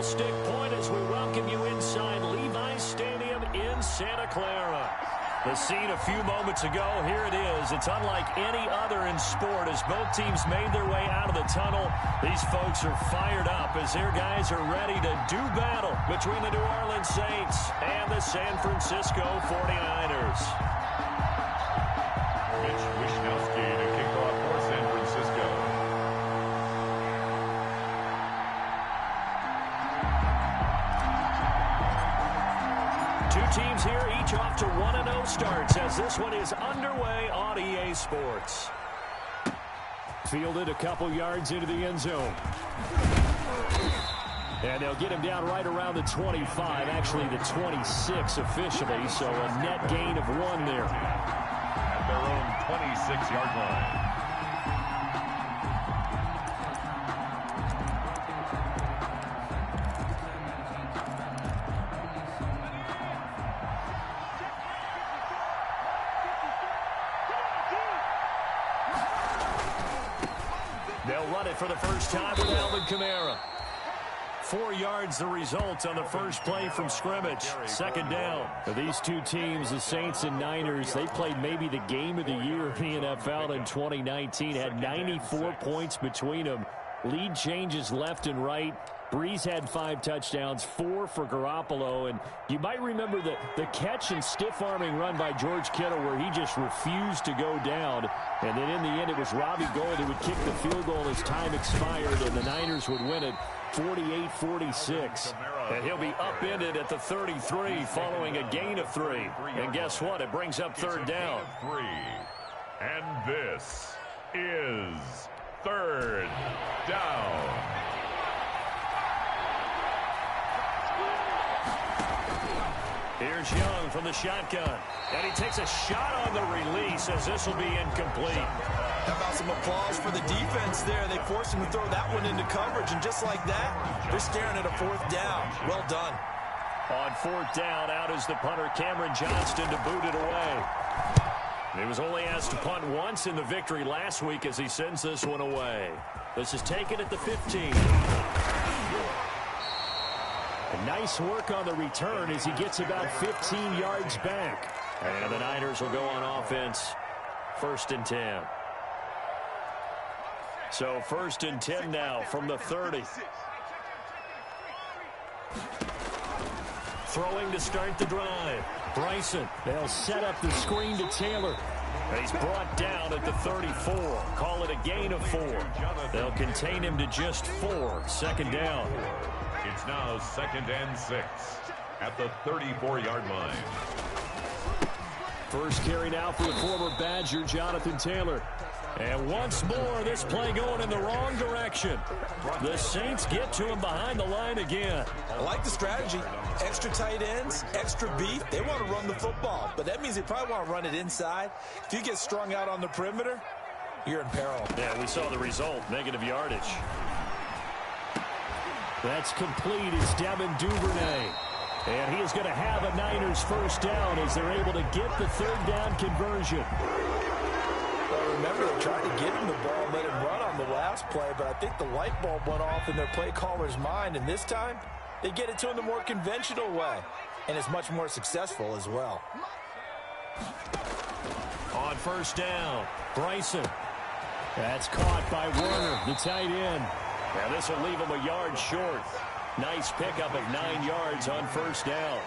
stick point as we welcome you inside Levi's Stadium in Santa Clara. The scene a few moments ago, here it is. It's unlike any other in sport as both teams made their way out of the tunnel. These folks are fired up as their guys are ready to do battle between the New Orleans Saints and the San Francisco 49ers. Mitch Wishnowsky to kick off for San Francisco. Two teams here, each off to 1-0 starts as this one is underway on EA Sports. Fielded a couple yards into the end zone. And they'll get him down right around the 25, actually the 26 officially, so a net gain of 1 there. At their own 26-yard line. They'll run it for the first time with Alvin Kamara. 4 yards the result on the first play from scrimmage. Second down. For these two teams, the Saints and Niners, they played maybe the game of the year in the NFL in 2019. Had 94 points between them. Lead changes left and right. Breeze had 5 touchdowns, 4 for Garoppolo. And you might remember the catch and stiff-arming run by George Kittle where he just refused to go down. And then in the end, it was Robbie Gould who would kick the field goal as time expired, and the Niners would win it 48-46. And he'll be upended at the 33 following a gain of 3. And guess what? It brings up third down. And this is third down. Here's Young from the shotgun. And he takes a shot on the release as this will be incomplete. How about some applause for the defense there? They forced him to throw that one into coverage, and just like that, they're staring at a 4th down. Well done. On 4th down, out is the punter Cameron Johnston to boot it away. He was only asked to punt once in the victory last week as he sends this one away. This is taken at the 15. Nice work on the return as he gets about 15 yards back. And the Niners will go on offense. 1st and 10. So 1st and 10 now from the 30. Throwing to start the drive. Bryson. They'll set up the screen to Taylor. He's brought down at the 34. Call it a gain of 4. They'll contain him to just 4. Second down. It's now 2nd and 6 at the 34-yard line. First carry now for the former Badger, Jonathan Taylor. And once more, this play going in the wrong direction. The Saints get to him behind the line again. I like the strategy. Extra tight ends, extra beef. They want to run the football, but that means they probably want to run it inside. If you get strung out on the perimeter, you're in peril. Yeah, we saw the result, negative yardage. That's complete. It's Devin Duvernay. And he is going to have a Niners first down as they're able to get the 3rd down conversion. Well, remember, they tried to give him the ball and let him run on the last play, but I think the light bulb went off in their play caller's mind, and this time they get it to him the more conventional way, and it's much more successful as well. On 1st down, Bryson. That's caught by Warner, the tight end. Now this will leave him a yard short. Nice pickup of 9 yards on 1st down.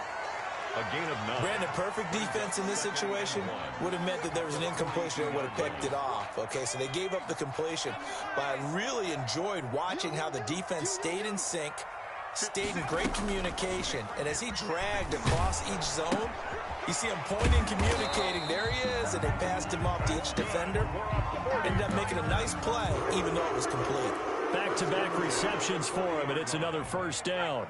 A gain of 9. Brandon, perfect defense in this situation would have meant that there was an incompletion and would have picked it off. Okay, so they gave up the completion. But I really enjoyed watching how the defense stayed in sync, stayed in great communication. And as he dragged across each zone, you see him pointing, communicating. There he is, and they passed him off to each defender. Ended up making a nice play, even though it was complete. Back-to-back receptions for him, and it's another 1st down.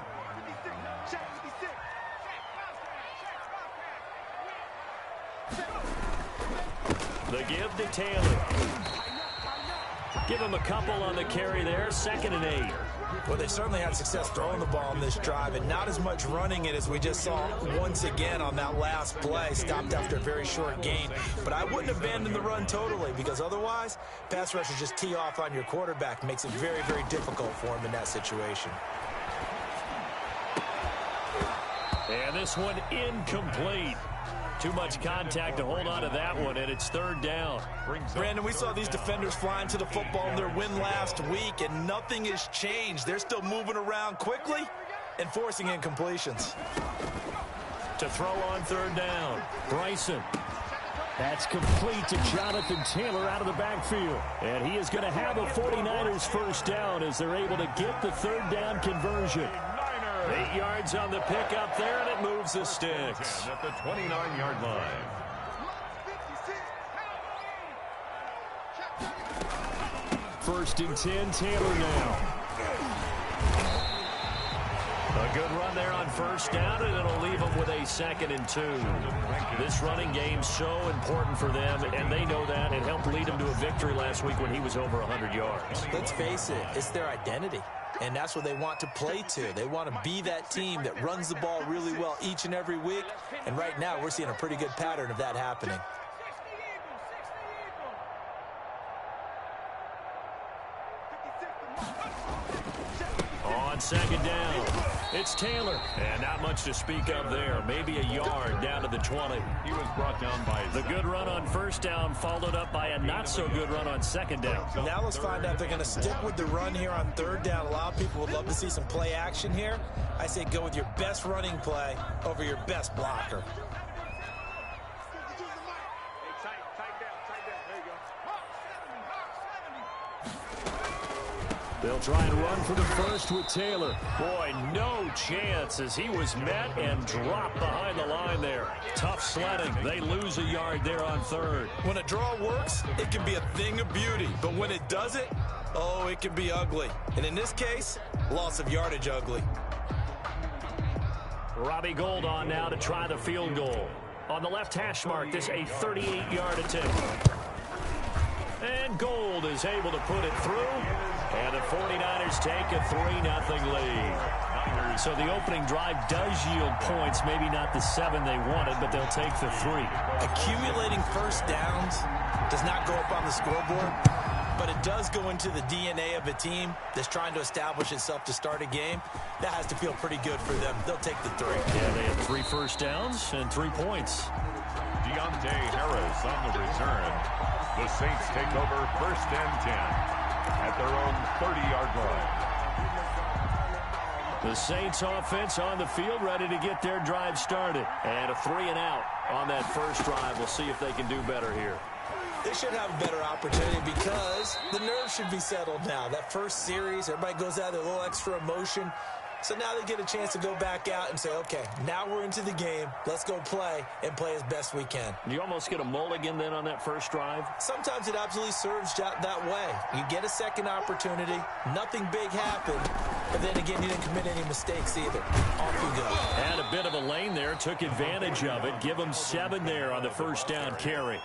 The give to Taylor. Give him a couple on the carry there. 2nd and 8. Well, they certainly had success throwing the ball on this drive, and not as much running it as we just saw once again on that last play. Stopped after a very short gain. But I wouldn't abandon the run totally, because otherwise, pass rushers just tee off on your quarterback. Makes it very, very difficult for him in that situation. And this one incomplete. Too much contact to hold on to that one, and it's third down. Brandon, we saw these defenders flying to the football in their win last week, and nothing has changed. They're still moving around quickly and forcing incompletions. To throw on third down, Bryson. That's complete to Jonathan Taylor out of the backfield. And he is going to have a 49ers first down as they're able to get the third down conversion. 8 yards on the pickup there, and it moves the sticks. At the 29-yard line. First and 10, Taylor now. A good run there on first down, and it'll leave them with a 2nd and 2. This running game's so important for them, and they know that. It helped lead them to a victory last week when he was over 100 yards. Let's face it, it's their identity, and that's what they want to play to. They want to be that team that runs the ball really well each and every week, and right now we're seeing a pretty good pattern of that happening. On second down, it's Taylor. And not much to speak of there. Maybe a yard down to the 20. He was brought down by the good run on first down, followed up by a not-so-good run on second down. Now let's find out if they're going to stick with the run here on third down. A lot of people would love to see some play action here. I say go with your best running play over your best blocker. They'll try and run for the first with Taylor. Boy, no chance as he was met and dropped behind the line there. Tough sledding. They lose a yard there on third. When a draw works, it can be a thing of beauty. But when it doesn't, oh, it can be ugly. And in this case, loss of yardage ugly. Robbie Gould on now to try the field goal. On the left hash mark, this a 38-yard attempt. And Gould is able to put it through. And the 49ers take a 3-0 lead. So the opening drive does yield points. Maybe not the 7 they wanted, but they'll take the 3. Accumulating first downs does not go up on the scoreboard, but it does go into the DNA of a team that's trying to establish itself to start a game. That has to feel pretty good for them. They'll take the 3. Yeah, they have 3 first downs and 3 points. Deontay Harris on the return. The Saints take over first and 10 at their own 30-yard line. The Saints offense on the field, ready to get their drive started. And a 3-and-out on that first drive. We'll see if they can do better here. They should have a better opportunity because the nerves should be settled now. That first series, everybody goes out with a little extra emotion. So now they get a chance to go back out and say, okay, now we're into the game. Let's go play and play as best we can. You almost get a mulligan then on that first drive? Sometimes it absolutely serves that way. You get a second opportunity. Nothing big happened. But then again, you didn't commit any mistakes either. Off you go. Had a bit of a lane there. Took advantage of it. Give them 7 there on the first down carry.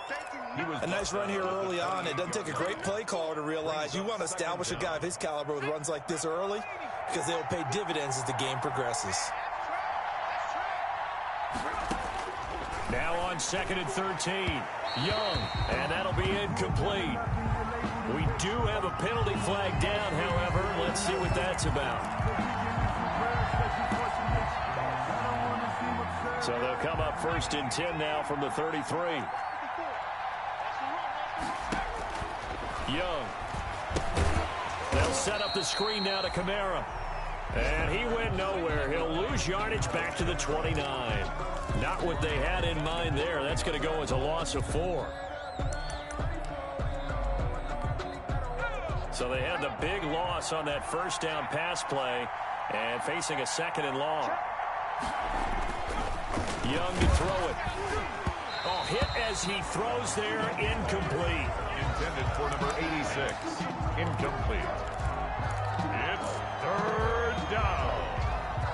A nice run here early on. It doesn't take a great play caller to realize you want to establish a guy of his caliber with runs like this early because they'll pay dividends as the game progresses. Now on 2nd and 13. Young, and that'll be incomplete. We do have a penalty flag down, however. Let's see what that's about. So they'll come up first and 10 now from the 33. Young. They'll set up the screen now to Kamara. And he went nowhere. He'll lose yardage back to the 29. Not what they had in mind there. That's going to go as a loss of 4. So they had the big loss on that first down pass play and facing a 2nd and long. Young to throw it. Oh, hit as he throws there, incomplete. Intended for number 86. Incomplete. It's third down.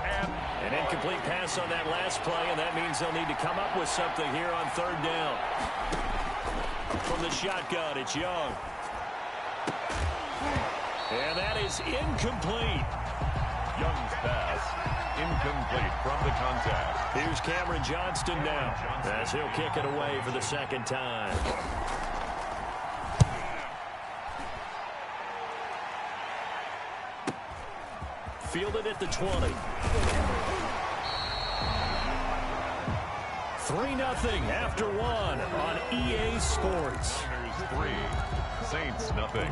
And an incomplete pass on that last play, and that means they'll need to come up with something here on third down. From the shotgun, it's Young. And that is incomplete. Young's pass incomplete from the contact. Here's Cameron Johnston now as he'll kick it away for the 2nd time. Fielded at the 20. 3-0 after one on EA Sports. Niners 3, Saints nothing.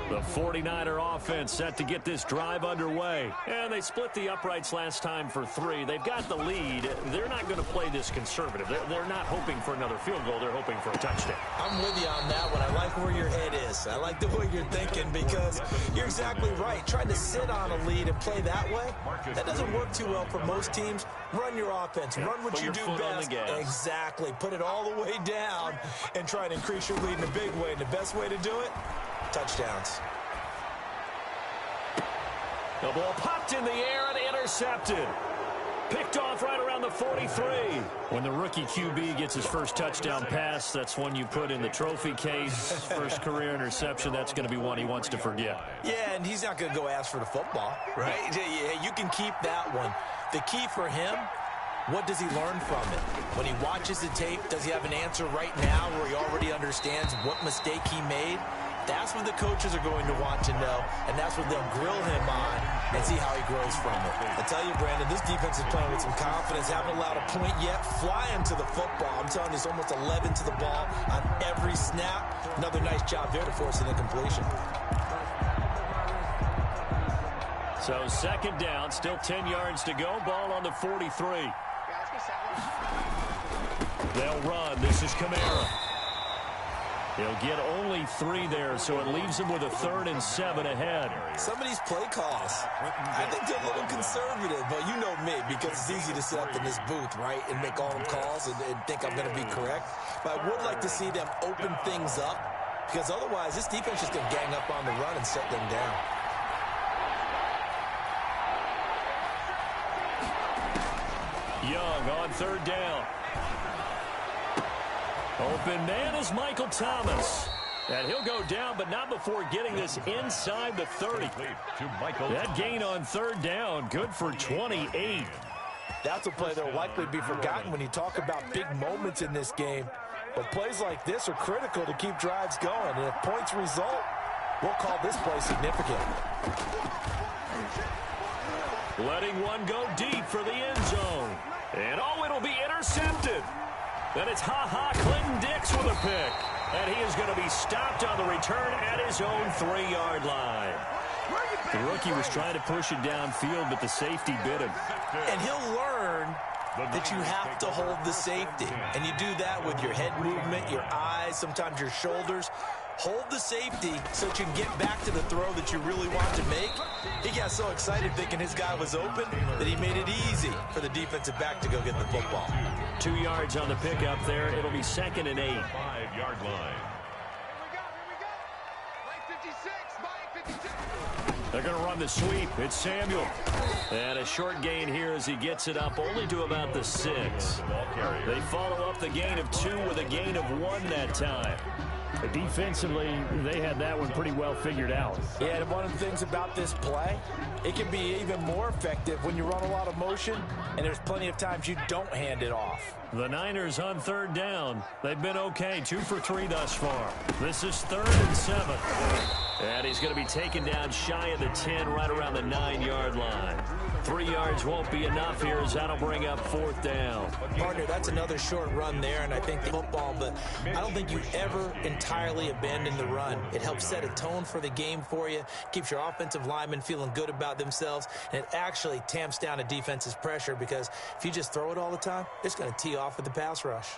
The 49er offense set to get this drive underway. And they split the uprights last time for 3. They've got the lead. They're not going to play this conservative. They're not hoping for another field goal. They're hoping for a touchdown. I'm with you on that one. I like where your head is. I like the way you're thinking because you're exactly right. Trying to sit on a lead and play that way, that doesn't work too well for most teams. Run your offense. Run what you do best. Exactly. Put it all the way down and try to increase your lead in a big way. And the best way to do it, touchdowns. The ball popped in the air and intercepted. Picked off right around the 43. When the rookie QB gets his first touchdown pass, that's one you put in the trophy case. First career interception, that's going to be one he wants to forget. Yeah, and he's not going to go ask for the football, right? Yeah, you can keep that one. The key for him, what does he learn from it? When he watches the tape, does he have an answer right now where he already understands what mistake he made? That's what the coaches are going to want to know, and that's what they'll grill him on and see how he grows from it. I tell you, Brandon, this defense is playing with some confidence. Haven't allowed a point yet. Flying to the football. I'm telling you, it's almost 11 to the ball on every snap. Another nice job there to force an incompletion. So second down, still 10 yards to go. Ball on the 43. They'll run. This is Kamara. He'll get only 3 there, so it leaves him with a 3rd and 7 ahead. Some of these play calls, I think they're a little conservative, but you know me, because it's easy to sit up in this booth, right, and make all the calls and think I'm going to be correct. But I would like to see them open things up, because otherwise this defense is going to gang up on the run and shut them down. Young on 3rd down. Open man is Michael Thomas. And he'll go down, but not before getting this inside the 30. That gain on 3rd down, good for 28. That's a play that will likely be forgotten when you talk about big moments in this game. But plays like this are critical to keep drives going. And if points result, we'll call this play significant. Letting one go deep for the end zone. And oh, it'll be intercepted. Then it's Clinton Dix with a pick. And he is going to be stopped on the return at his own 3-yard line. The rookie was trying to push it downfield, but the safety bit him. And he'll learn that you have to hold the safety. And you do that with your head movement, your eyes, sometimes your shoulders. Hold the safety so that you can get back to the throw that you really want to make. He got so excited thinking his guy was open that he made it easy for the defensive back to go get the football. 2 yards on the pickup there. It'll be 2nd and 8. 5-yard line. They're going to run the sweep. It's Samuel. And a short gain here as he gets it up only to about the 6. They follow up the gain of 2 with a gain of 1 that time. Defensively, they had that one pretty well figured out. Yeah, and one of the things about this play, it can be even more effective when you run a lot of motion, and there's plenty of times you don't hand it off. The Niners on 3rd down. They've been okay, 2 for 3 thus far. This is 3rd and 7. And he's going to be taken down shy of the 10, right around the 9-yard line. 3 yards won't be enough here as that'll bring up 4th down. Partner, that's another short run there, and I think the football, but I don't think you ever entirely abandon the run. It helps set a tone for the game for you, keeps your offensive linemen feeling good about themselves, and it actually tamps down a defense's pressure because if you just throw it all the time, it's going to tee off with the pass rush.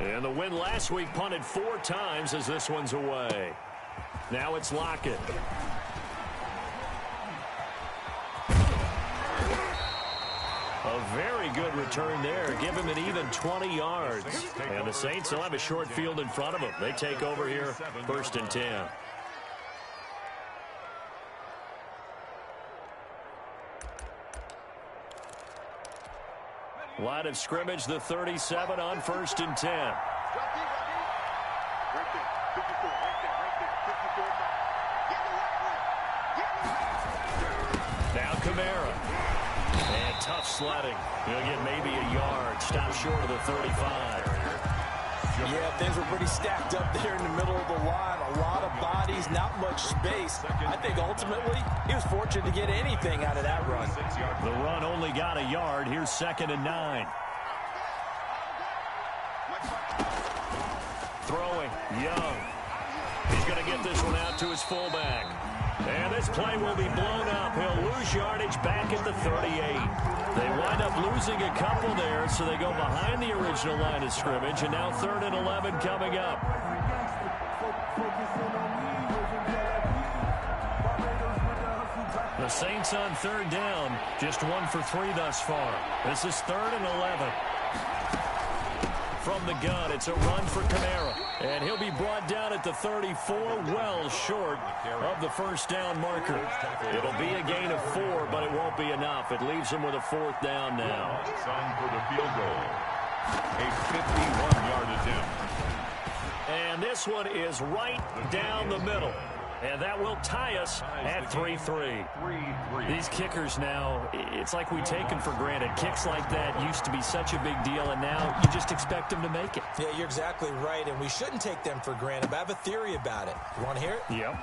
And the win last week punted 4 times as this one's away. Now it's Lockett. A very good return there. Give him an even 20 yards. And the Saints will have a short field in front of them. They take over here, 1st and 10. Line of scrimmage, the 37 on 1st and 10. Now Kamara. And tough sledding. He'll get maybe a yard. Stop short of the 35. Yeah, things were pretty stacked up there in the middle of the line. A lot of bodies, not much space. I think ultimately he was fortunate to get anything out of that run. The run only got a yard. Here's 2nd and 9. Throwing, Young. He's going to get this one out to his fullback. And this play will be blown up. He'll lose yardage back at the 38. They wind up losing a couple there, so they go behind the original line of scrimmage, and now 3rd and 11 coming up. The Saints on 3rd down, just 1 for 3 thus far. This is 3rd and 11. From the gun, it's a run for Kamara. And he'll be brought down at the 34, well short of the first down marker. It'll be a gain of 4, but it won't be enough. It leaves him with a 4th down now. Son for the field goal. A 51-yard attempt. And this one is right down the middle. And that will tie us at 3-3. These kickers now, it's like we take them for granted. Kicks like that used to be such a big deal, and now you just expect them to make it. Yeah, you're exactly right, and we shouldn't take them for granted. But I have a theory about it. You want to hear it? Yep.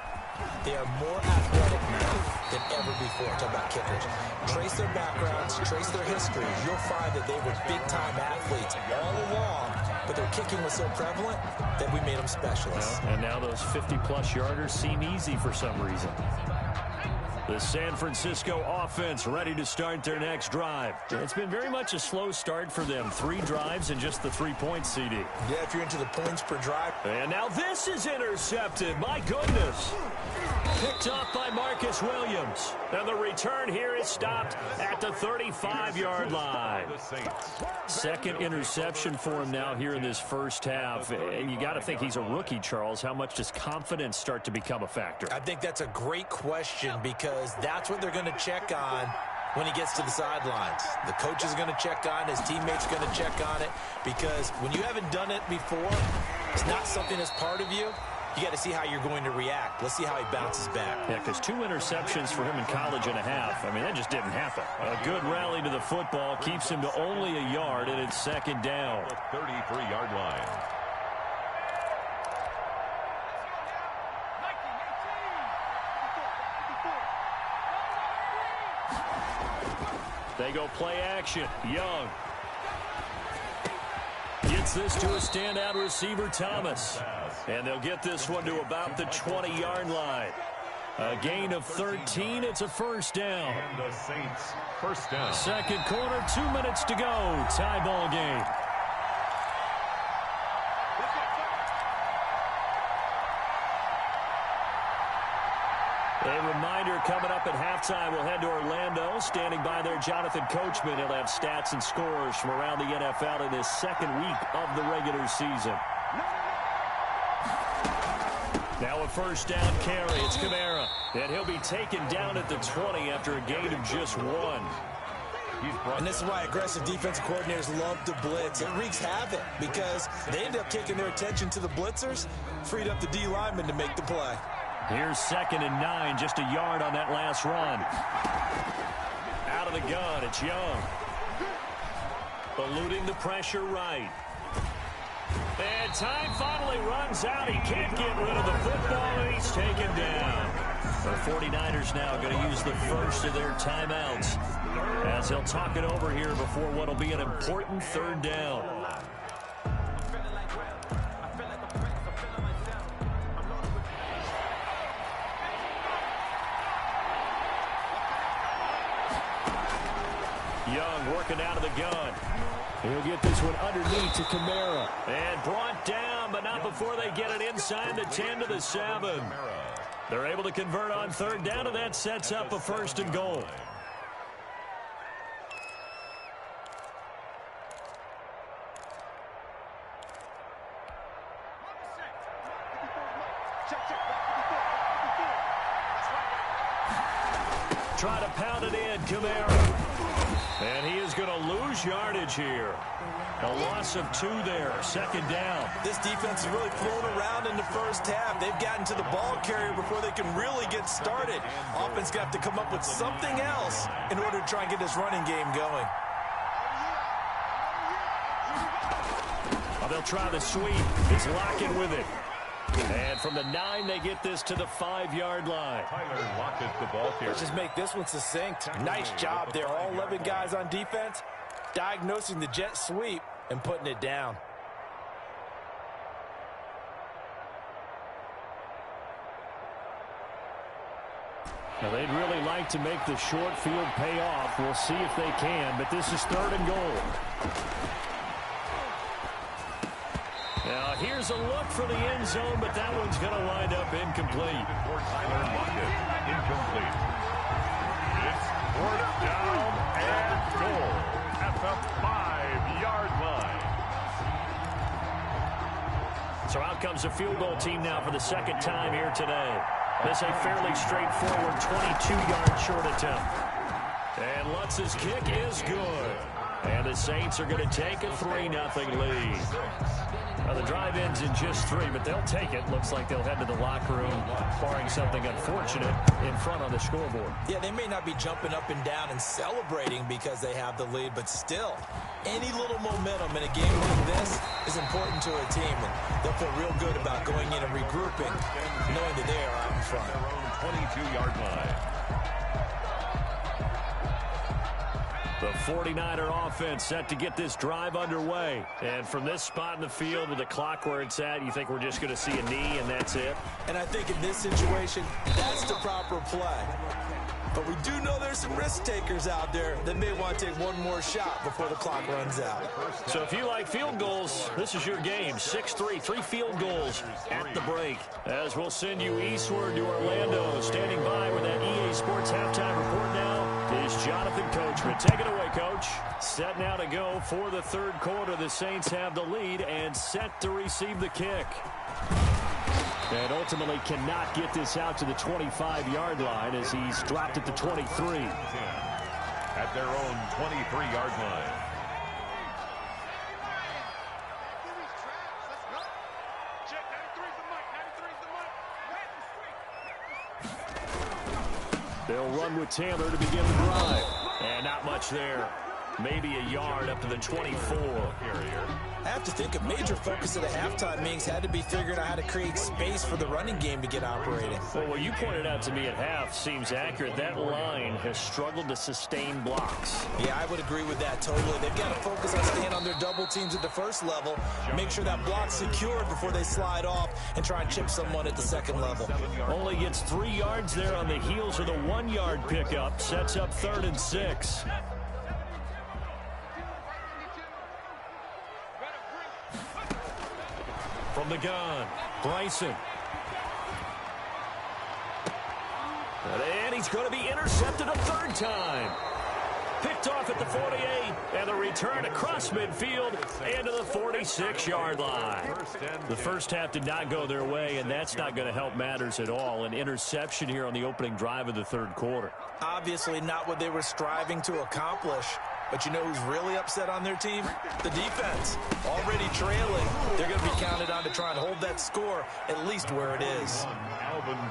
They are more athletic now than ever before. Talk about kickers. Trace their backgrounds, trace their history. You'll find that they were big-time athletes all along, but their kicking was so prevalent that we made them specialists. And now those 50-plus yarders seem easy for some reason. The San Francisco offense ready to start their next drive. It's been very much a slow start for them. 3 drives and just the 3 points, CD. Yeah, if you're into the points per drive. And now this is intercepted. My goodness. Picked off by Marcus Williams. And the return here is stopped at the 35-yard line. 2nd interception for him now here in this first half. And you got to think he's a rookie, Charles. How much does confidence start to become a factor? I think that's a great question because that's what they're going to check on when he gets to the sidelines. The coach is going to check on, his teammates are going to check on it, because when you haven't done it before, it's not something that's part of you. You got to see how you're going to react. Let's see how he bounces back. Yeah, because 2 interceptions for him in college and a half. I mean, that just didn't happen. A good rally to the football keeps him to only a yard, and it's 2nd down. The 33-yard line. They go play action. Young gets this to a standout receiver, Thomas. And they'll get this one to about the 20-yard line. A gain of 13. It's a first down. And the Saints first down. 2nd quarter, 2 minutes to go. Tie ball game. A reminder coming up at halftime. We'll head to Orlando. Standing by there, Jonathan Coachman. He'll have stats and scores from around the NFL in this 2nd week of the regular season. Now a first down carry. It's Kamara. And he'll be taken down at the 20 after a gain of just 1. And this is why aggressive defensive coordinators love to blitz. It wreaks havoc because they end up taking their attention to the blitzers, freed up the D lineman to make the play. Here's 2nd and 9, just a yard on that last run. Out of the gun, it's Young. Eluding the pressure right. And time finally runs out. He can't get rid of the football, and he's taken down. The 49ers now going to use the first of their timeouts as they'll talk it over here before what will be an important 3rd down. Young working out of the gun. He'll get this one underneath to Kamara. And brought down, but not before they get it inside the 10 to the 7. They're able to convert on 3rd down, and that sets up a 1st and goal. Try to pound it in, Kamara. And he is going to lose yardage here. A loss of 2 there, 2nd down. This defense is really thrown around in the first half. They've gotten to the ball carrier before they can really get started. Offense got to come up with something else in order to try and get this running game going. Well, they'll try the sweep. It's Lockett with it. And from the 9, they get this to the 5-yard line. Tyler Lockett, the ball carrier. Let's just make this one succinct. Nice job there. All 11 guys on defense, diagnosing the jet sweep and putting it down. Now, they'd really like to make the short field pay off. We'll see if they can, but this is 3rd and goal. Now, here's a look for the end zone, but that one's going to wind up incomplete. For Tyler Lockett, incomplete. It's 4th down and goal at the 5-yard line. So out comes the field goal team now for the 2nd time here today. This a fairly straightforward 22-yard short attempt. And Lutz's kick is good. And the Saints are going to take a 3-0 lead. Now, the drive ends in just 3, but they'll take it. Looks like they'll head to the locker room, barring something unfortunate in front on the scoreboard. Yeah, they may not be jumping up and down and celebrating because they have the lead, but still, any little momentum in a game like this is important to a team. And they'll feel real good about going in and regrouping, knowing that they are out in front. Their own 22-yard line. The 49er offense set to get this drive underway. And from this spot in the field with the clock where it's at, you think we're just going to see a knee and that's it? And I think in this situation, that's the proper play. But we do know there's some risk takers out there that may want to take one more shot before the clock runs out. So if you like field goals, this is your game. 6-3, 3 field goals at the break. As we'll send you eastward to Orlando. Standing by with that EA Sports halftime report now is Jonathan Coachman. Take it away, Coach. Set now to go for the 3rd quarter. The Saints have the lead and set to receive the kick. And ultimately cannot get this out to the 25-yard line as he's dropped at the 23. At their own 23-yard line. They'll run with Taylor to begin the drive. And not much there. Maybe a yard up to the 24. I have to think a major focus of the halftime meetings had to be figuring out how to create space for the running game to get operating. Well, what you pointed out to me at half seems accurate. That line has struggled to sustain blocks. Yeah, I would agree with that totally. They've got to focus on staying on their double teams at the first level, make sure that block's secured before they slide off, and try and chip someone at the second level. Only gets 3 yards there on the heels of the 1-yard pickup. Sets up 3rd and 6. From the gun, Bryson. And he's going to be intercepted a 3rd time. Picked off at the 48, and the return across midfield and to the 46-yard line. The first half did not go their way, and that's not going to help matters at all. An interception here on the opening drive of the 3rd quarter. Obviously not what they were striving to accomplish. But you know who's really upset on their team? The defense. Already trailing. They're going to be counted on to try and hold that score at least where it is.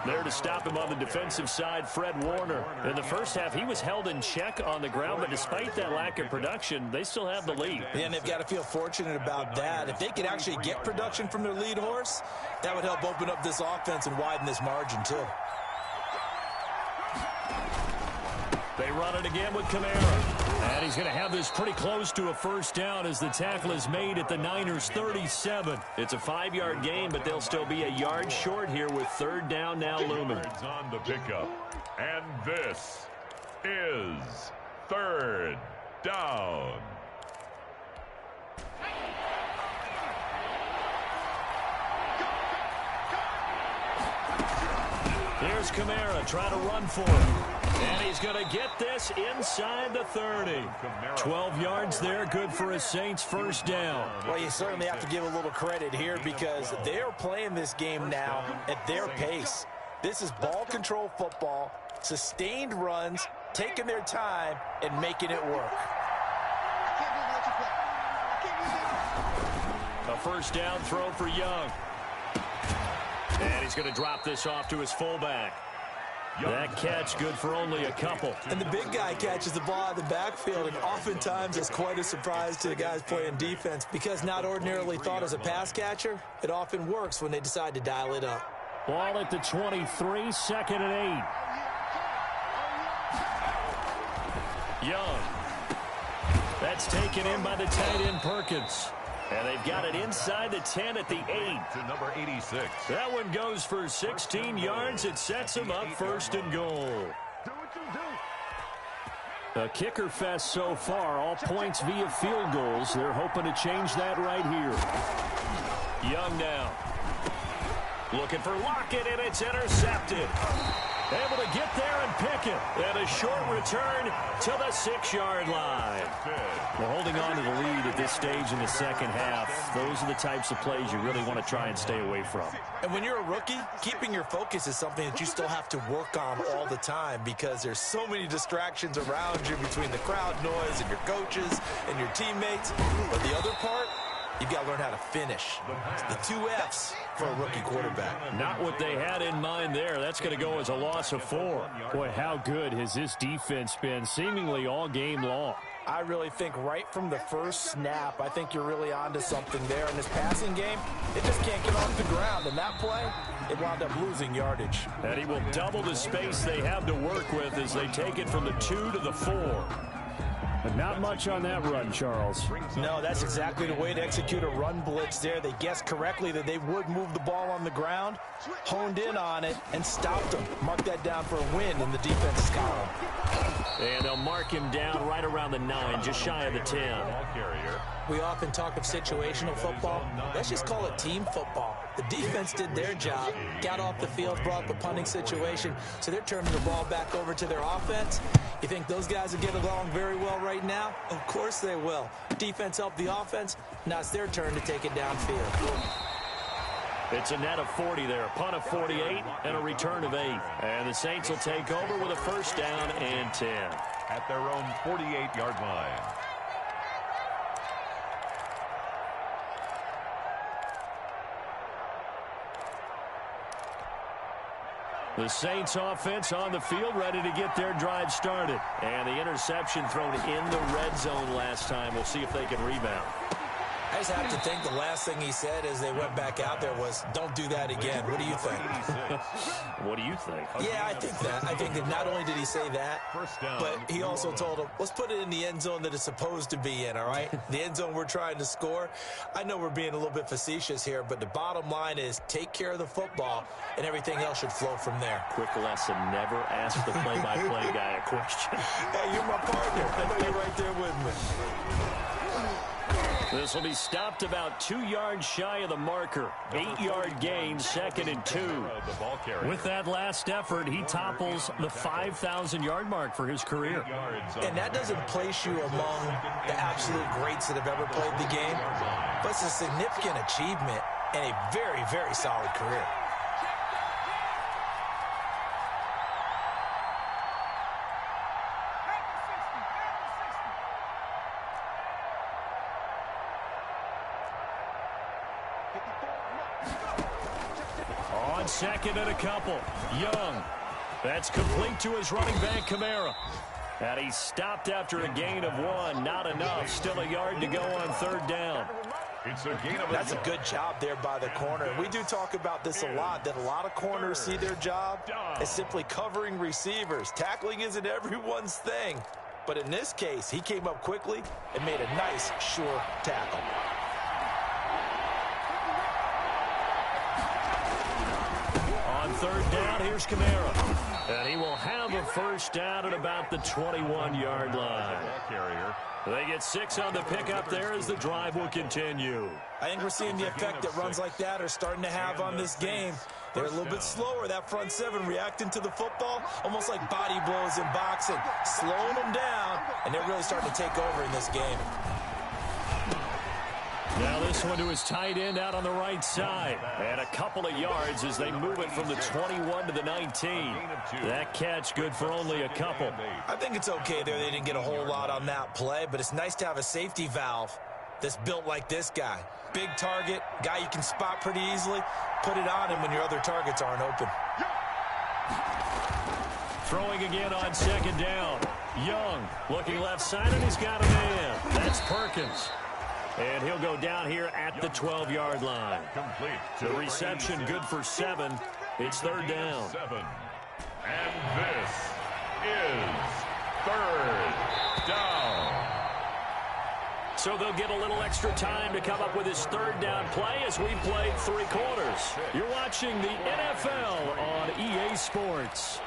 There to stop him on the defensive side, Fred Warner. In the first half, he was held in check on the ground, but despite that lack of production, they still have the lead. And they've got to feel fortunate about that. If they could actually get production from their lead horse, that would help open up this offense and widen this margin too. They run it again with Kamara. And he's going to have this pretty close to a 1st down as the tackle is made at the Niners' 37. It's a 5-yard gain, but they'll still be a yard short here with 3rd down now looming. On the pickup. And this is 3rd down. Here's Kamara trying to run for him. And he's going to get this inside the 30. 12 yards there, good for a Saints 1st down. Well, you certainly have to give a little credit here because they're playing this game now at their pace. This is ball control football, sustained runs, taking their time, and making it work. A 1st down throw for Young. And he's going to drop this off to his fullback. That catch good for only a couple. And the big guy catches the ball out of the backfield, and oftentimes it's quite a surprise to the guys playing defense because not ordinarily thought as a pass catcher, it often works when they decide to dial it up. Ball at the 23, 2nd and 8. Young. That's taken in by the tight end Perkins. And they've got it inside the 10 at the 8. To number 86. That one goes for 16 yards. It sets them up 1st and goal. A kicker fest so far. All points via field goals. They're hoping to change that right here. Young now. Looking for Lockett, and it's intercepted. Able to get there and pick it. And a short return to the 6-yard line. We're holding on to the lead at this stage in the second half. Those are the types of plays you really want to try and stay away from. And when you're a rookie, keeping your focus is something that you still have to work on all the time because there's so many distractions around you between the crowd noise and your coaches and your teammates. But the other part, you've got to learn how to finish. The 2 F's for a rookie quarterback. Not what they had in mind there. That's going to go as a loss of 4. Boy, how good has this defense been seemingly all game long? I really think right from the first snap, I think you're really onto something there. In this passing game, it just can't get off the ground. And that play, it wound up losing yardage. And he will double the space they have to work with as they take it from the 2 to the 4. But not much on that run, Charles. No, that's exactly the way to execute a run blitz there. They guessed correctly that they would move the ball on the ground, honed in on it, and stopped them. Mark that down for a win in the defense's column. And they'll mark him down right around the 9, just shy of the 10. We often talk of situational football. Let's just call it team football. The defense did their job, got off the field, brought up a punting situation, so they're turning the ball back over to their offense. You think those guys will get along very well right now? Of course they will. Defense helped the offense. Now it's their turn to take it downfield. It's a net of 40 there, a punt of 48, and a return of 8. And the Saints will take over with a 1st down and 10. At their own 48-yard line. The Saints offense on the field, ready to get their drive started. And the interception thrown in the red zone last time. We'll see if they can rebound. I just have to think the last thing he said as they went back out there was, don't do that again. What do you think? What do you think? Yeah, I think that. I think that not only did he say that, but he also told him, let's put it in the end zone that it's supposed to be in, all right? The end zone we're trying to score. I know we're being a little bit facetious here, but the bottom line is take care of the football, and everything else should flow from there. Quick lesson, never ask the play-by-play guy a question. Hey, you're my partner. I know you're right there with me. This will be stopped about 2 yards shy of the marker. 8-yard gain, 2nd and 2. With that last effort, he topples the 5,000-yard mark for his career. And that doesn't place you among the absolute greats that have ever played the game, but it's a significant achievement and a very, very solid career. On 2nd and a couple, Young. That's complete to his running back, Kamara. And he stopped after a gain of 1. Not enough. Still a yard to go on 3rd down. It's a gain of That's a good job there by the corner. We do talk about this a lot, that a lot of corners see their job as simply covering receivers. Tackling isn't everyone's thing. But in this case, he came up quickly and made a nice, sure tackle. On 3rd down, here's Kamara. And he will have a 1st down at about the 21-yard line. They get 6 on the pickup there as the drive will continue. I think we're seeing the effect that runs like that are starting to have on this game. They're a little bit slower, that front 7, reacting to the football, almost like body blows in boxing, slowing them down, and they're really starting to take over in this game. Now this one to his tight end out on the right side. And a couple of yards as they move it from the 21 to the 19. That catch good for only a couple. I think it's okay there. They didn't get a whole lot on that play, but it's nice to have a safety valve that's built like this guy. Big target, guy you can spot pretty easily. Put it on him when your other targets aren't open. Throwing again on second down. Young looking left side, and he's got a man. That's Perkins. And he'll go down here at the 12-yard line. Complete. The reception good for 7. It's third down. 7. And this is third down. So they'll get a little extra time to come up with his third down play as we played 3 quarters. You're watching the NFL on EA Sports.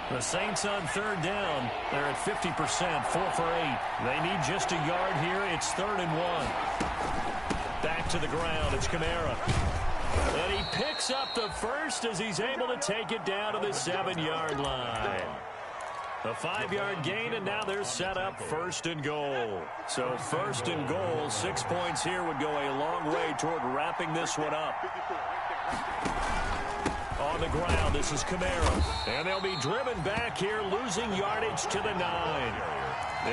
The Saints on third down. They're at 50%, 4 for 8. They need just a yard here. It's 3rd and 1. Back to the ground. It's Kamara. And he picks up the first as he's able to take it down to the 7-yard line. A 5-yard gain, and now they're set up 1st and goal. So 1st and goal, 6 points here would go a long way toward wrapping this one up. On the ground, this is Kamara. And they'll be driven back here, losing yardage to the 9.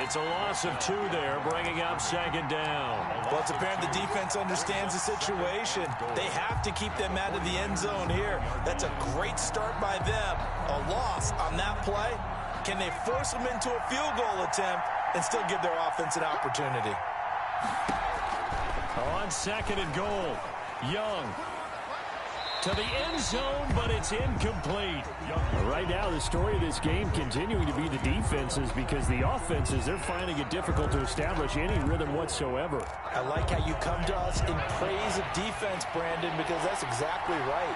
It's a loss of 2 there, bringing up 2nd down. Well, it's apparent the defense understands the situation. They have to keep them out of the end zone here. That's a great start by them. A loss on that play. Can they force them into a field goal attempt and still give their offense an opportunity? On 2nd and goal, Young to the end zone, but it's incomplete. Right now, the story of this game continuing to be the defenses, because the offenses, they're finding it difficult to establish any rhythm whatsoever. I like how you come to us in praise of defense, Brandon, because that's exactly right.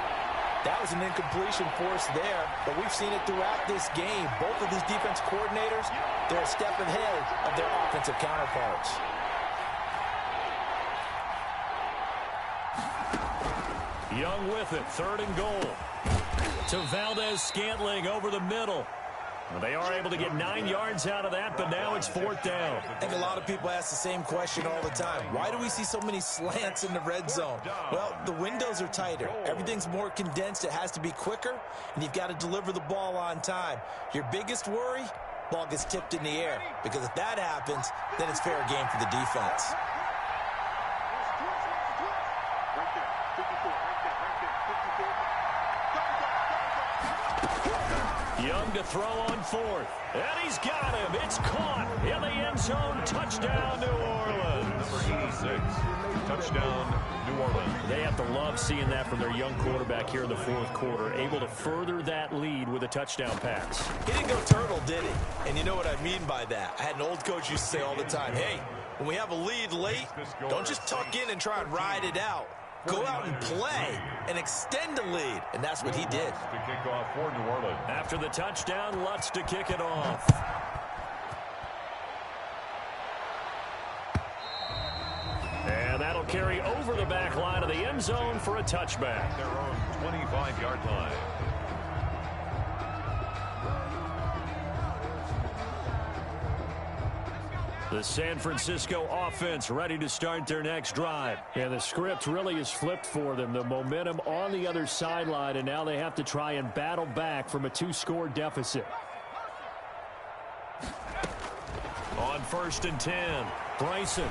That was an incompletion for us there, but we've seen it throughout this game. Both of these defense coordinators, they're a step ahead of their offensive counterparts. Young with it, 3rd and goal. To Valdez-Scantling over the middle. They are able to get 9 yards out of that, but now it's 4th down. I think a lot of people ask the same question all the time. Why do we see so many slants in the red zone? Well, the windows are tighter. Everything's more condensed. It has to be quicker, and you've got to deliver the ball on time. Your biggest worry, ball gets tipped in the air, because if that happens, then it's fair game for the defense. Young to throw on 4th. And he's got him. It's caught in the end zone. Touchdown, New Orleans. Number 86. Touchdown, New Orleans. They have to love seeing that from their young quarterback here in the 4th quarter. Able to further that lead with a touchdown pass. He didn't go turtle, did he? And you know what I mean by that. I had an old coach used to say all the time, hey, when we have a lead late, don't just tuck in and try and ride it out. Go out and play and extend the lead. And that's what he did. To kick off for New Orleans. After the touchdown, Lutz to kick it off. And that'll carry over the back line of the end zone for a touchback. Their own 25-yard line. The San Francisco offense ready to start their next drive. Yeah, the script really is flipped for them. The momentum on the other sideline, and now they have to try and battle back from a 2-score deficit. On 1st and 10, Bryson.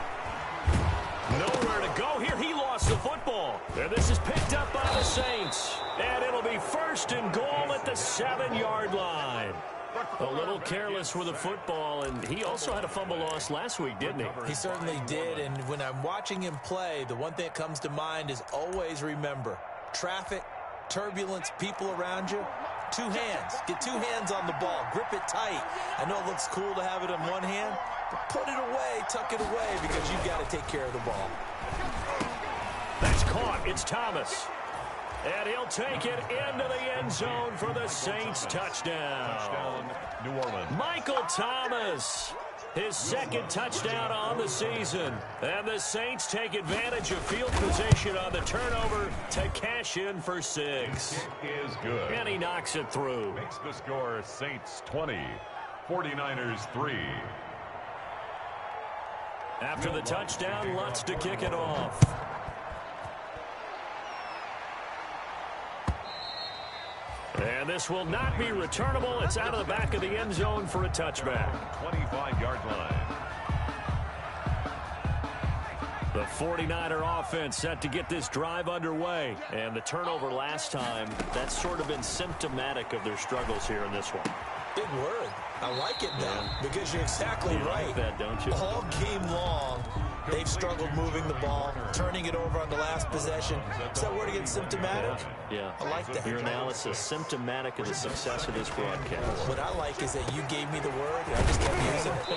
Nowhere to go here. He lost the football. And this is picked up by the Saints. And it'll be 1st and goal at the 7-yard line. A little careless with the football, and he also had a fumble loss last week, didn't he? He certainly did, and when I'm watching him play, the one thing that comes to mind is always remember, traffic, turbulence, people around you, 2 hands. Get 2 hands on the ball. Grip it tight. I know it looks cool to have it in one hand, but put it away, tuck it away, because you've got to take care of the ball. That's caught. It's Thomas. And he'll take it into the end zone for the Saints touchdown. Touchdown, New Orleans. Michael Thomas, his 2nd touchdown on the season. And the Saints take advantage of field position on the turnover to cash in for 6. It is good. And he knocks it through. Makes the score Saints 20, 49ers 3. After the touchdown, Lutz to kick it off. And this will not be returnable. It's out of the back of the end zone for a touchback. 25-yard line. The 49er offense set to get this drive underway. And the turnover last time, that's sort of been symptomatic of their struggles here in this one. Big word. I like it, though, because you're exactly right. Like that, don't you? All game long, they've struggled moving the ball, turning it over on the last possession. Is that word again, symptomatic? Yeah. I like that. Your analysis, symptomatic of the success of this broadcast. What I like is that you gave me the word, and I just kept using it.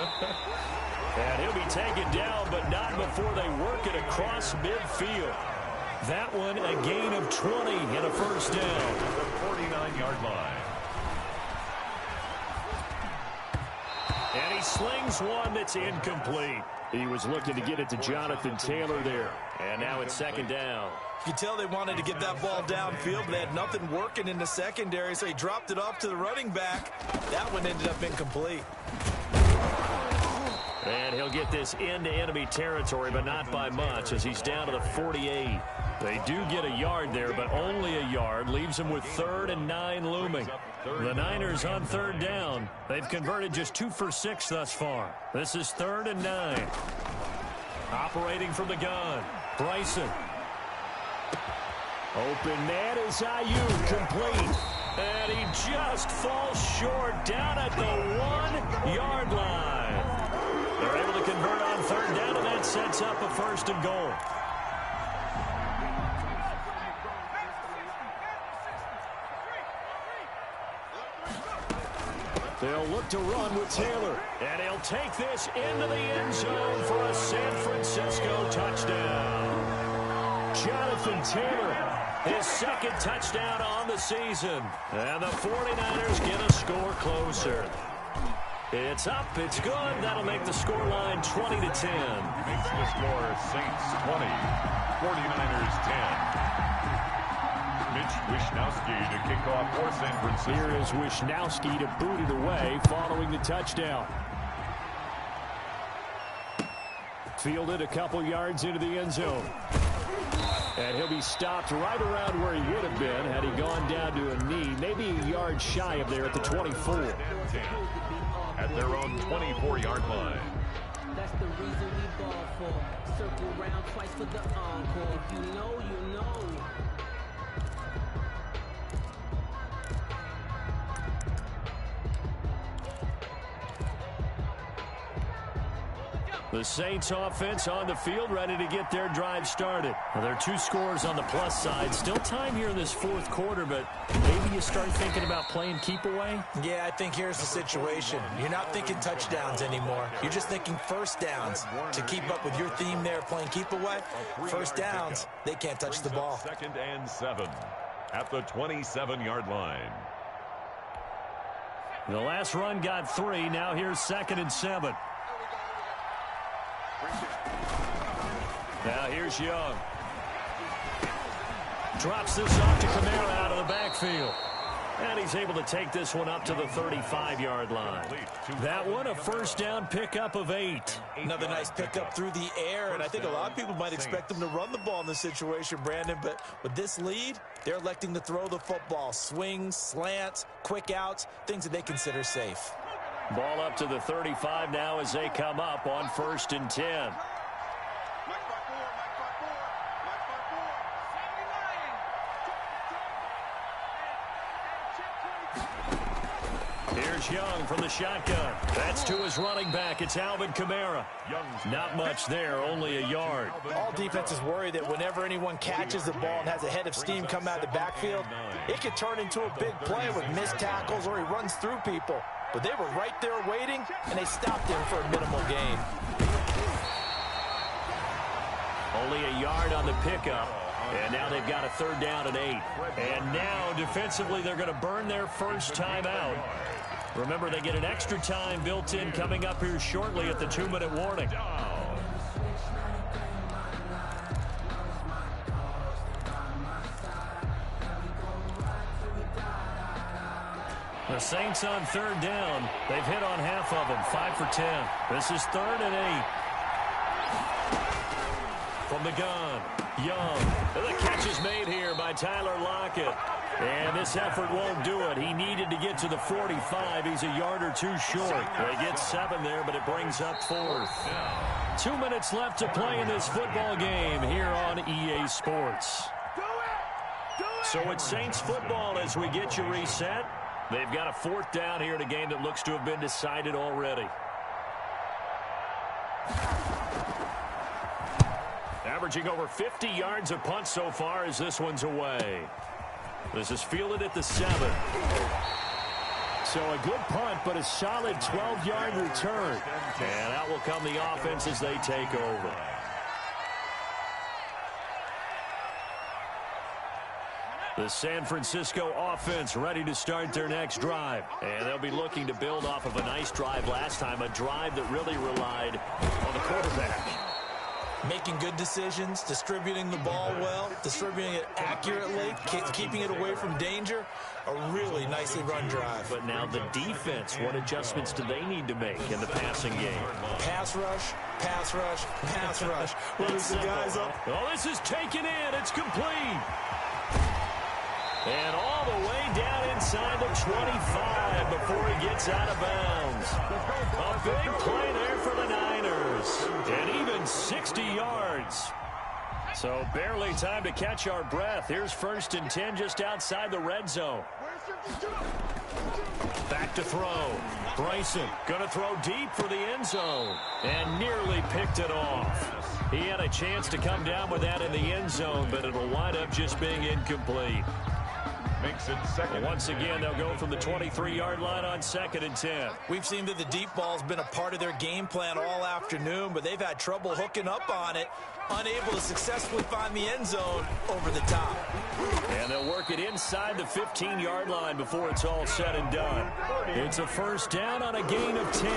And he'll be taken down, but not before they work it across midfield. That one, a gain of 20 and a first down. The 49-yard line. And he slings one that's incomplete. He was looking to get it to Jonathan Taylor there. And now it's second down. You can tell they wanted to get that ball downfield, but they had nothing working in the secondary, so he dropped it off to the running back. That one ended up incomplete. And he'll get this into enemy territory, but not by much, as he's down to the 48. They do get a yard there, but only a yard. Leaves them with 3rd and 9 looming. The Niners on 3rd down. They've converted just 2 for 6 thus far. This is 3rd and 9. Operating from the gun, Bryson. Open man is Ayuk, complete. And he just falls short down at the 1-yard line. They're able to convert on 3rd down, and that sets up a 1st and goal. They'll look to run with Taylor. And he'll take this into the end zone for a San Francisco touchdown. Jonathan Taylor, his 2nd touchdown on the season. And the 49ers get a score closer. It's up, it's good. That'll make the scoreline 20-10. Makes the score Saints 20, 49ers 10. Mitch Wishnowsky to kick off for San Francisco. Here is Wishnowsky to boot it away following the touchdown. Fielded a couple yards into the end zone. And he'll be stopped right around where he would have been had he gone down to a knee, maybe a yard shy of there at the 24. At their own 24-yard line. That's the reason we ball for. Circle round twice for the encore. If you know, you know. The Saints offense on the field, ready to get their drive started. Now, there are 2 scores on the plus side. Still time here in this 4th quarter, but maybe you start thinking about playing keep away? Yeah, I think here's the situation. You're not thinking touchdowns anymore. You're just thinking first downs. To keep up with your theme there, playing keep away, first downs, they can't touch the ball. 2nd and 7 at the 27-yard line. The last run got 3. Now here's 2nd and 7. Now here's Young. Drops this off to Kamara out of the backfield. And he's able to take this one up to the 35-yard line. That one, a first down pickup of 8. Another nice pickup through the air, and I think a lot of people might expect them to run the ball in this situation, Brandon, but with this lead, they're electing to throw the football. Swings, slants, quick outs, things that they consider safe. Ball up to the 35 now as they come up on 1st and 10. Here's Young from the shotgun. That's to his running back. It's Alvin Kamara. Not much there, only a yard. All defenses worry that whenever anyone catches the ball and has a head of steam come out of the backfield, it could turn into a big play with missed tackles or he runs through people. But they were right there waiting, and they stopped him for a minimal gain. Only a yard on the pickup. And now they've got a 3rd down and 8. And now, defensively, they're going to burn their first time out. Remember, they get an extra time built in coming up here shortly at the 2-minute warning. The Saints on 3rd down. They've hit on half of them, 5 for 10. This is 3rd and 8. From the gun, Young. The catch is made here by Tyler Lockett. And this effort won't do it. He needed to get to the 45. He's a yard or two short. They get 7 there, but it brings up 4th. 2 minutes left to play in this football game here on EA Sports. So it's Saints football as we get you reset. They've got a 4th down here in a game that looks to have been decided already. Averaging over 50 yards a punt so far as this one's away. This is fielded at the 7. So a good punt, but a solid 12-yard return. And out will come the offense as they take over. The San Francisco offense ready to start their next drive. And they'll be looking to build off of a nice drive last time, a drive that really relied on the quarterback. Making good decisions, distributing the ball well, distributing it accurately, keeping it away from danger. A really nicely run drive. But now the defense, what adjustments do they need to make in the passing game? Pass rush, pass rush, pass rush. Where's the guys up? Oh, this is taken in. It's complete. And all the way down inside the 25 before he gets out of bounds. A big play there for the Niners. And even 60 yards. So barely time to catch our breath. Here's 1st and 10 just outside the red zone. Back to throw. Bryson going to throw deep for the end zone. And nearly picked it off. He had a chance to come down with that in the end zone, but it'll wind up just being incomplete. Makes it 2nd. Once again, they'll go from the 23-yard line on 2nd and 10. We've seen that the deep ball's been a part of their game plan all afternoon, but they've had trouble hooking up on it, unable to successfully find the end zone over the top. And they'll work it inside the 15-yard line before it's all said and done. It's a 1st down on a gain of 10.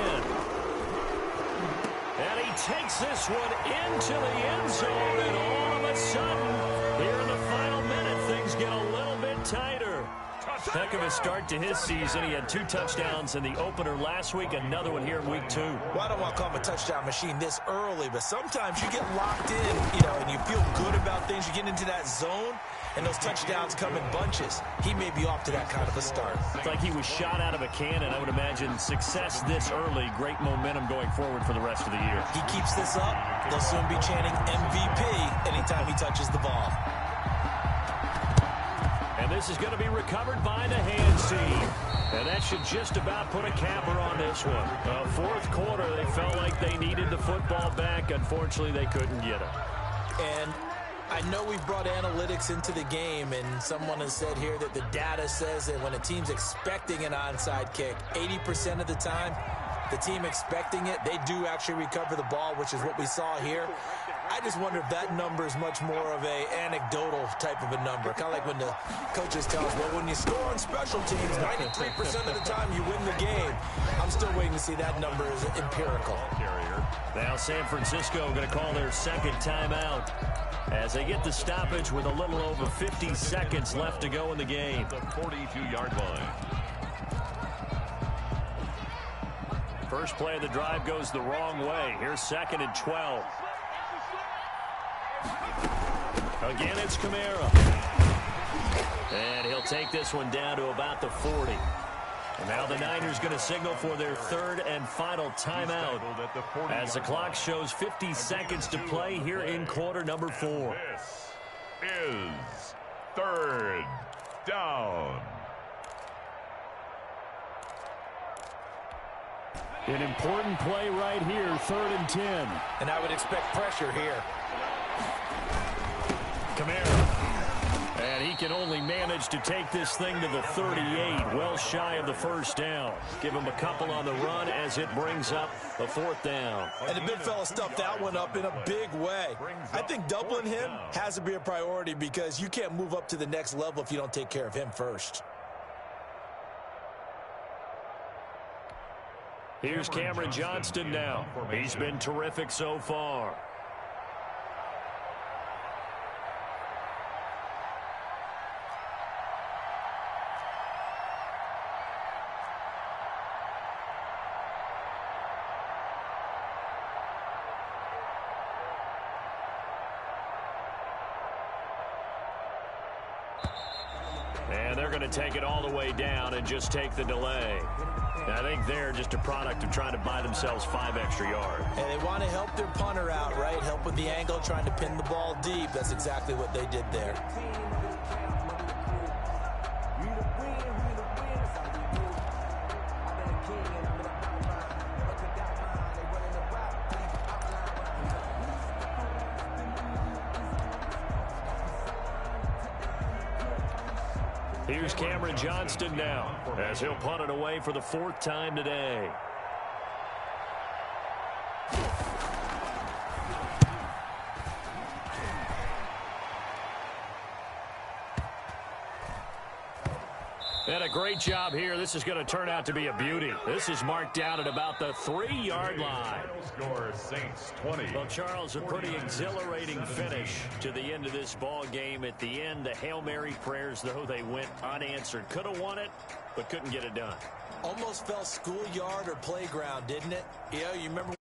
And he takes this one into the end zone, and all of a sudden, here in the final minute, things get a little bit tighter. Heck of a start to his season. He had 2 touchdowns in the opener last week, another one here in week 2. Well, I don't want to call him a touchdown machine this early, but sometimes you get locked in, and you feel good about things. You get into that zone, and those touchdowns come in bunches. He may be off to that kind of a start. It's like he was shot out of a cannon. I would imagine success this early, great momentum going forward for the rest of the year. He keeps this up, they'll soon be chanting MVP anytime he touches the ball. And this is going to be recovered by the hands team. And that should just about put a capper on this one. 4th quarter, they felt like they needed the football back. Unfortunately, they couldn't get it. And I know we've brought analytics into the game, and someone has said here that the data says that when a team's expecting an onside kick, 80% of the time, the team expecting it, they do actually recover the ball, which is what we saw here. I just wonder if that number is much more of a anecdotal type of a number. Kind of like when the coaches tell us, well, when you score on special teams, 93% of the time you win the game. I'm still waiting to see that number is empirical. Now San Francisco going to call their 2nd timeout as they get the stoppage with a little over 50 seconds left to go in the game. The 42-yard line. First play of the drive goes the wrong way. Here's 2nd and 12. Again, it's Kamara. And he'll take this one down to about the 40. And now the Niners going to signal for their 3rd and final timeout as the clock shows 50 seconds to play here in quarter number 4. This is 3rd down. An important play right here, 3rd and 10. And I would expect pressure here. Kamara. And he can only manage to take this thing to the 38, well shy of the 1st down. Give him a couple on the run as it brings up the 4th down. And the big fella stuffed that one up in a big way. I think doubling him has to be a priority because you can't move up to the next level if you don't take care of him first. Here's Cameron Johnston now. He's been terrific so far. And they're going to take it all the way down and just take the delay. I think they're just a product of trying to buy themselves 5 extra yards. And they want to help their punter out, right? Help with the angle, trying to pin the ball deep. That's exactly what they did there. Here's Cameron Johnston now, as he'll punt it away for the 4th time today. And a great job here. This is going to turn out to be a beauty. This is marked down at about the 3-yard line. Score Saints 20. Well, Charles, a pretty exhilarating finish to the end of this ball game. At the end, the Hail Mary prayers, though, they went unanswered. Could have won it, but couldn't get it done. Almost felt schoolyard or playground, didn't it? You know, you remember